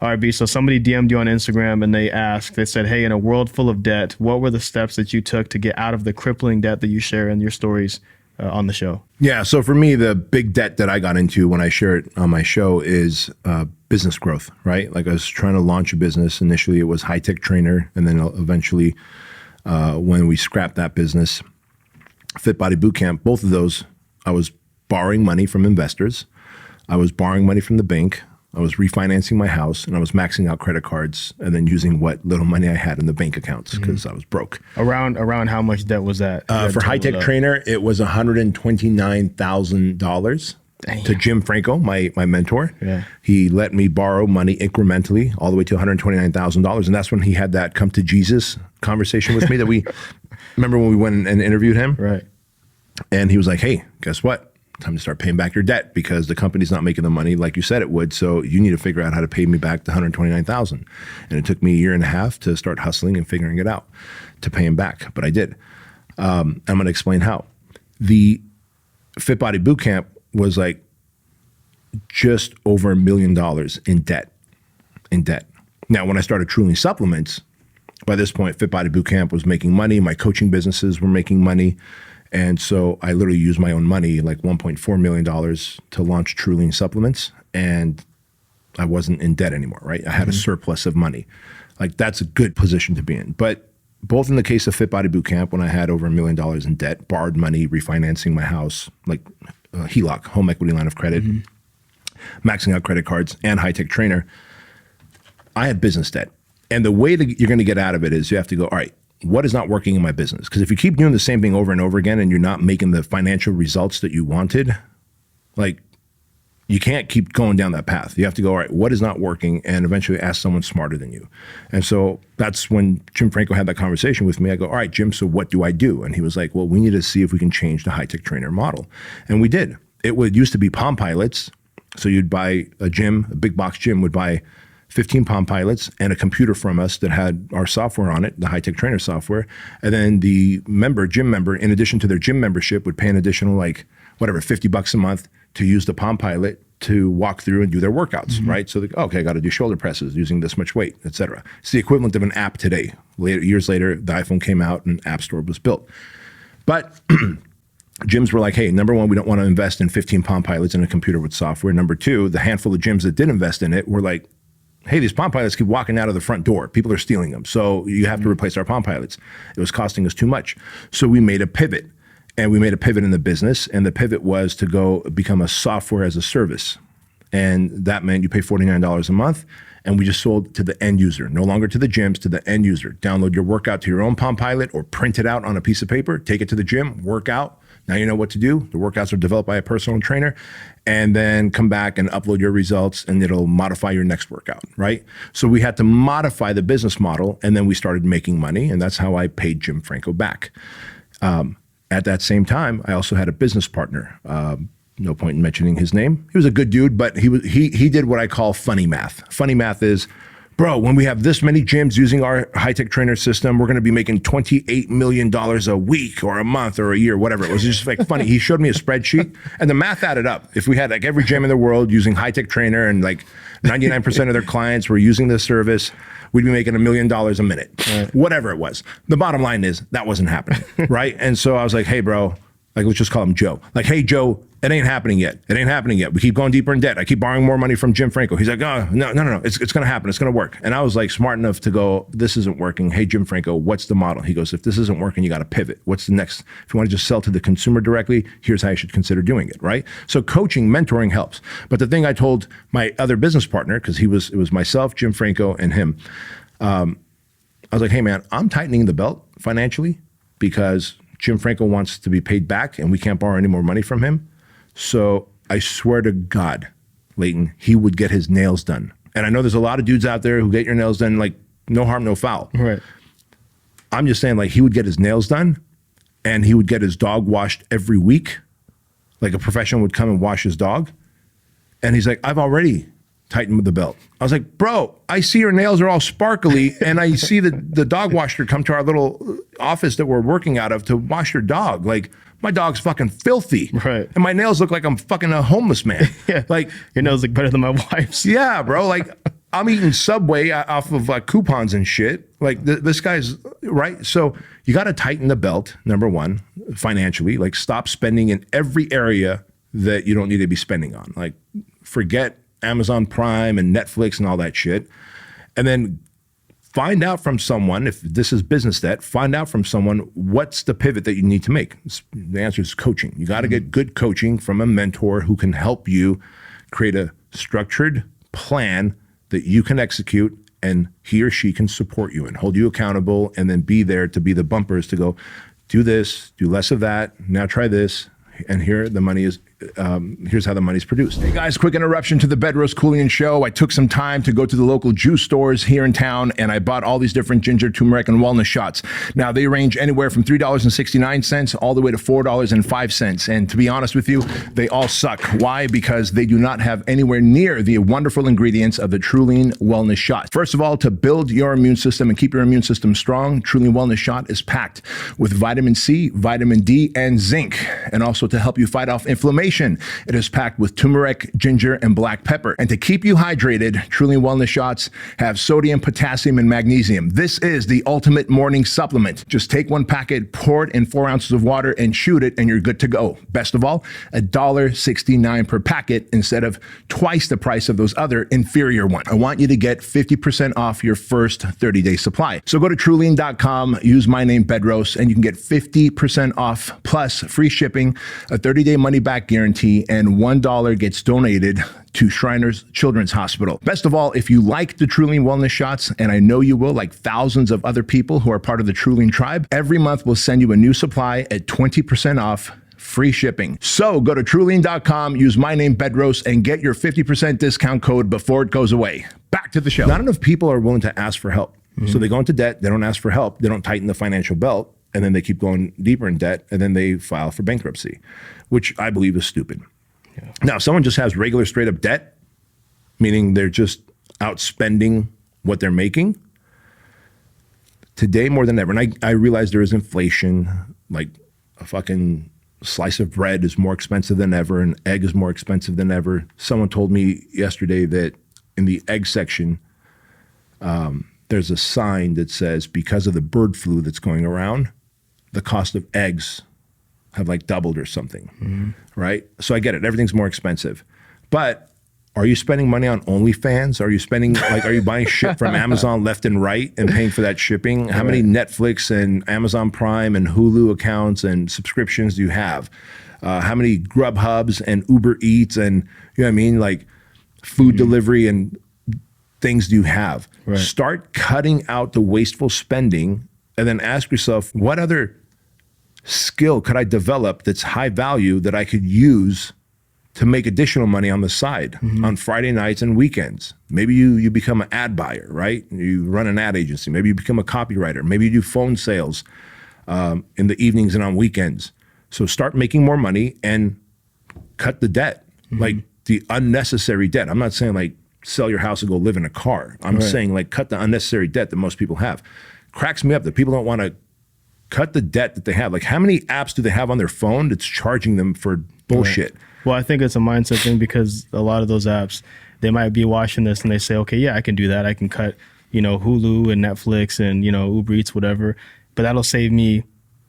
All right, B. So somebody DM'd you on Instagram and they said, hey, in a world full of debt, what were the steps that you took to get out of the crippling debt that you share in your stories on the show? Yeah. So for me, the big debt that I got into when I share it on my show is business growth, right? Like I was trying to launch a business. Initially, it was High Tech Trainer. And then eventually, when we scrapped that business, Fit Body Bootcamp, both of those, I was borrowing money from investors. I was borrowing money from the bank. I was refinancing my house, and I was maxing out credit cards and then using what little money I had in the bank accounts because I was broke. Around how much debt was that? For High Tech Trainer, it was $129,000 to Jim Franco, my mentor. Yeah. He let me borrow money incrementally all the way to $129,000. And that's when he had that come to Jesus conversation with me that we remember when we went and interviewed him. Right. And he was like, hey, guess what? Time to start paying back your debt because the company's not making the money like you said it would. So you need to figure out how to pay me back the $129,000. And it took me a year and a half to start hustling and figuring it out to pay him back. But I did. I'm going to explain how. The Fit Body Bootcamp was like just over $1 million in debt. Now, when I started Truly Supplements, by this point, Fit Body Bootcamp was making money. My coaching businesses were making money. And so I literally used my own money, like $1.4 million to launch Truly Supplements. And I wasn't in debt anymore, right? I had a surplus of money. Like that's a good position to be in. But both in the case of Fit Body Bootcamp, when I had over $1 million in debt, borrowed money, refinancing my house, like HELOC, home equity line of credit, maxing out credit cards, and High Tech Trainer, I had business debt. And the way that you're going to get out of it is you have to go, all right, what is not working in my business? Because if you keep doing the same thing over and over again and you're not making the financial results that you wanted, like you can't keep going down that path. You have to go, all right, what is not working? And eventually ask someone smarter than you. And so that's when Jim Franco had that conversation with me. I go, all right, Jim, so what do I do? And he was like, well, we need to see if we can change the High Tech Trainer model. And we did. It used to be Palm Pilots. So you'd buy a big box gym would buy 15 Palm Pilots and a computer from us that had our software on it, the High Tech Trainer software. And then the gym member, in addition to their gym membership, would pay an additional $50 a month to use the Palm Pilot to walk through and do their workouts, right? So okay, I got to do shoulder presses using this much weight, et cetera. It's the equivalent of an app today. Years later, the iPhone came out and App Store was built. But gyms were like, hey, number one, we don't want to invest in 15 Palm Pilots and a computer with software. Number two, the handful of gyms that did invest in it were like, hey, these Palm Pilots keep walking out of the front door. People are stealing them. So you have to replace our Palm Pilots. It was costing us too much. So we made a pivot. And we made a pivot in the business. And the pivot was to go become a software as a service. And that meant you pay $49 a month. And we just sold to the end user, no longer to the gyms, to the end user. Download your workout to your own Palm Pilot or print it out on a piece of paper, take it to the gym, work out. Now you know what to do. The workouts are developed by a personal trainer, and then come back and upload your results and it'll modify your next workout, right? So we had to modify the business model, and then we started making money, and that's how I paid Jim Franco back. At that same time, I also had a business partner. No point in mentioning his name. He was a good dude, but he did what I call funny math. Funny math is, bro, when we have this many gyms using our High Tech Trainer system, we're going to be making $28 million a week or a month or a year, whatever. It was just like funny. He showed me a spreadsheet and the math added up. If we had like every gym in the world using High Tech Trainer and like 99% of their clients were using this service, we'd be making $1 million a minute, right? Whatever it was. The bottom line is that wasn't happening, right? And so I was like, hey, bro, like, let's just call him Joe. Like, hey, Joe, it ain't happening yet. It ain't happening yet. We keep going deeper in debt. I keep borrowing more money from Jim Franco. He's like, oh, no. It's going to happen. It's going to work. And I was like smart enough to go, this isn't working. Hey, Jim Franco, what's the model? He goes, if this isn't working, you got to pivot. What's the next? If you want to just sell to the consumer directly, here's how you should consider doing it, right? So coaching, mentoring helps. But the thing I told my other business partner, because it was myself, Jim Franco, and him, I was like, hey, man, I'm tightening the belt financially because Jim Franco wants to be paid back and we can't borrow any more money from him. So I swear to God, Leighton, he would get his nails done. And I know there's a lot of dudes out there who get your nails done, like no harm, no foul. Right. I'm just saying, like, he would get his nails done and he would get his dog washed every week. Like a professional would come and wash his dog. And he's like, I've already tightened the belt. I was like, bro, I see your nails are all sparkly and I see the dog washer come to our little office that we're working out of to wash your dog. Like, my dog's fucking filthy. Right. And my nails look like I'm fucking a homeless man. Yeah. Like, your nails look better than my wife's. yeah, bro. Like, I'm eating Subway off of coupons and shit. Like this guy's right. So you got to tighten the belt. Number one, financially, like stop spending in every area that you don't need to be spending on. Like forget Amazon Prime and Netflix and all that shit. And then find out from someone, if this is business debt, find out from someone what's the pivot that you need to make. The answer is coaching. You got to get good coaching from a mentor who can help you create a structured plan that you can execute, and he or she can support you and hold you accountable, and then be there to be the bumpers to go, do this, do less of that, now try this, and here the money is. Here's how the money's produced. Hey guys, quick interruption to the Bedros Koulian show. I took some time to go to the local juice stores here in town, and I bought all these different ginger, turmeric, and wellness shots. Now they range anywhere from $3.69 all the way to $4.05. And to be honest with you, they all suck. Why? Because they do not have anywhere near the wonderful ingredients of the Truline Wellness Shot. First of all, to build your immune system and keep your immune system strong, Truline Wellness Shot is packed with vitamin C, vitamin D, and zinc, and also to help you fight off inflammation. It is packed with turmeric, ginger, and black pepper. And to keep you hydrated, Truline Wellness Shots have sodium, potassium, and magnesium. This is the ultimate morning supplement. Just take one packet, pour it in 4 ounces of water, and shoot it, and you're good to go. Best of all, $1.69 per packet instead of twice the price of those other inferior ones. I want you to get 50% off your first 30-day supply. So go to Truline.com, use my name Bedros, and you can get 50% off plus free shipping, a 30-day money-back guarantee, and $1 gets donated to Shriners Children's Hospital. Best of all, if you like the Truline Wellness Shots, and I know you will, like thousands of other people who are part of the Truline tribe, every month we'll send you a new supply at 20% off, free shipping. So go to Truline.com, use my name Bedros, and get your 50% discount code before it goes away. Back to the show. Not enough people are willing to ask for help. So they go into debt, they don't ask for help, they don't tighten the financial belt, and then they keep going deeper in debt, and then they file for bankruptcy, which I believe is stupid. Yeah. Now, if someone just has regular straight up debt, meaning they're just outspending what they're making, today more than ever, and I realize there is inflation, like a fucking slice of bread is more expensive than ever, an egg is more expensive than ever. Someone told me yesterday that in the egg section, there's a sign that says, because of the bird flu that's going around, the cost of eggs have like doubled or something, right? So I get it, everything's more expensive. But are you spending money on OnlyFans? Are you spending, like, are you buying shit from Amazon left and right and paying for that shipping? How many Netflix and Amazon Prime and Hulu accounts and subscriptions do you have? How many Grubhubs and Uber Eats and, you know what I mean, like food delivery and things do you have? Right. Start cutting out the wasteful spending, and then ask yourself, what other skill could I develop that's high value that I could use to make additional money on the side on Friday nights and weekends? Maybe you become an ad buyer, right? You run an ad agency. Maybe you become a copywriter. Maybe you do phone sales in the evenings and on weekends. So start making more money and cut the debt, like the unnecessary debt. I'm not saying like sell your house and go live in a car. I'm saying like cut the unnecessary debt that most people have. Cracks me up that people don't want to cut the debt that they have. Like, how many apps do they have on their phone that's charging them for bullshit? Right. Well, I think it's a mindset thing, because a lot of those apps, they might be watching this and they say, okay, yeah, I can do that. I can cut, Hulu and Netflix and, Uber Eats, whatever, but that'll save me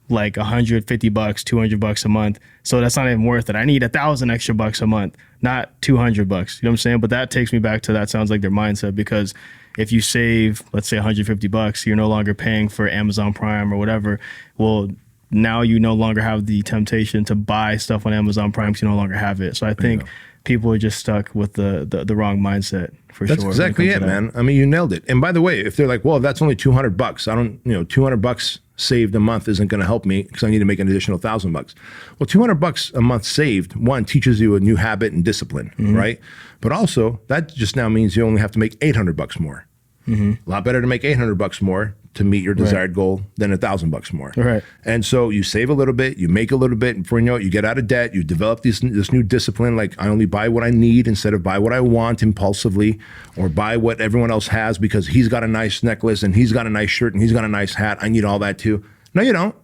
like $150, $200 a month. So that's not even worth it. I need $1,000 extra bucks a month, not $200. You know what I'm saying? But that takes me back to, that sounds like their mindset, because if you save, let's say $150, you're no longer paying for Amazon Prime or whatever. Well, now you no longer have the temptation to buy stuff on Amazon Prime because you no longer have it. So I think people are just stuck with the wrong mindset, for sure. That's exactly it, man. I mean, you nailed it. And by the way, if they're like, well, that's only $200, I don't, $200 saved a month isn't going to help me because I need to make an additional $1,000. Well, $200 a month saved, one, teaches you a new habit and discipline, right? But also that just now means you only have to make $800 more. A lot better to make $800 more to meet your desired goal than $1,000 more. Right. And so you save a little bit, you make a little bit, and before you know it, you get out of debt, you develop this new discipline, like I only buy what I need instead of buy what I want impulsively, or buy what everyone else has because he's got a nice necklace and he's got a nice shirt and he's got a nice hat. I need all that too. No, you don't.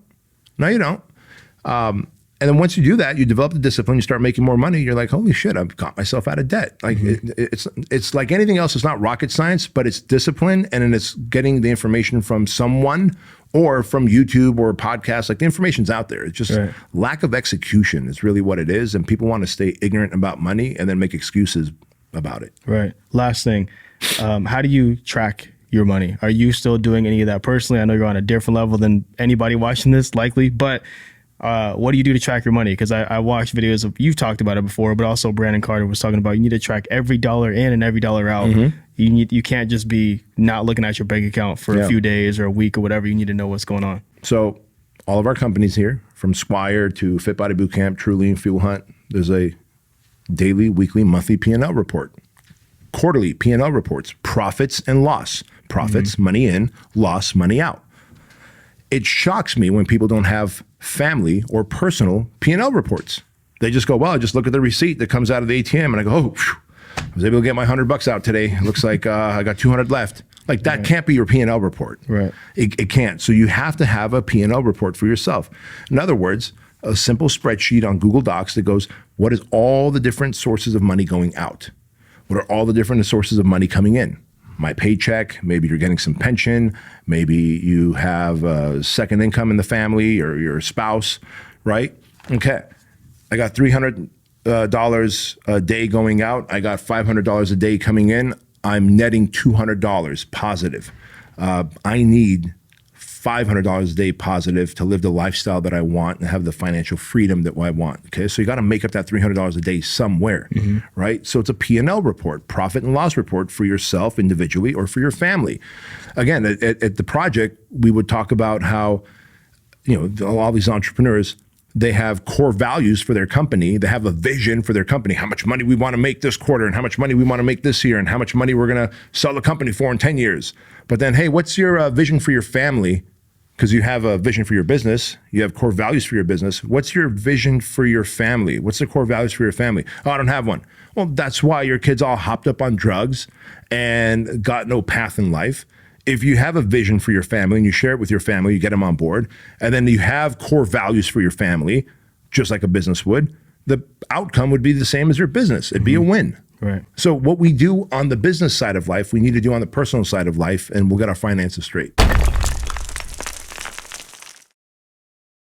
No, you don't. And then once you do that, you develop the discipline, you start making more money. You're like, holy shit, I've got myself out of debt. Like it's like anything else. It's not rocket science, but it's discipline. And then it's getting the information from someone or from YouTube or podcasts. Like the information's out there. It's just lack of execution is really what it is. And people want to stay ignorant about money and then make excuses about it. Right. Last thing, how do you track your money? Are you still doing any of that personally? I know you're on a different level than anybody watching this likely, but what do you do to track your money? Because I watched videos of, you've talked about it before, but also Brandon Carter was talking about you need to track every dollar in and every dollar out. You can't just be not looking at your bank account for a few days or a week or whatever. You need to know what's going on. So all of our companies here, from Squire to Fit Body Bootcamp, True Lean, Fuel Hunt, there's a daily, weekly, monthly P&L report, quarterly P&L reports, profits and loss, profits, money in, loss, money out. It shocks me when people don't have family or personal P&L reports. They just go, well, I just look at the receipt that comes out of the ATM and I go, oh, phew, I was able to get my $100 out today. It looks like I got 200 left. Like that can't be your P&L report. Right. It can't. So you have to have a P&L report for yourself. In other words, a simple spreadsheet on Google Docs that goes, what is all the different sources of money going out? What are all the different sources of money coming in? My paycheck, maybe you're getting some pension, maybe you have a second income in the family or your spouse, right? Okay, I got $300 a day going out. I got $500 a day coming in. I'm netting $200 positive. I need $500 a day positive to live the lifestyle that I want and have the financial freedom that I want. Okay, so you got to make up that $300 a day somewhere, right? So it's a P&L report, profit and loss report for yourself individually or for your family. Again, at the project, we would talk about how, all these entrepreneurs, they have core values for their company. They have a vision for their company, how much money we want to make this quarter and how much money we want to make this year and how much money we're going to sell the company for in 10 years. But then, hey, what's your vision for your family? Because you have a vision for your business, you have core values for your business. What's your vision for your family? What's the core values for your family? Oh, I don't have one. Well, that's why your kids all hopped up on drugs and got no path in life. If you have a vision for your family and you share it with your family, you get them on board, and then you have core values for your family, just like a business would, the outcome would be the same as your business. It'd be a win. Right. So what we do on the business side of life, we need to do on the personal side of life, and we'll get our finances straight.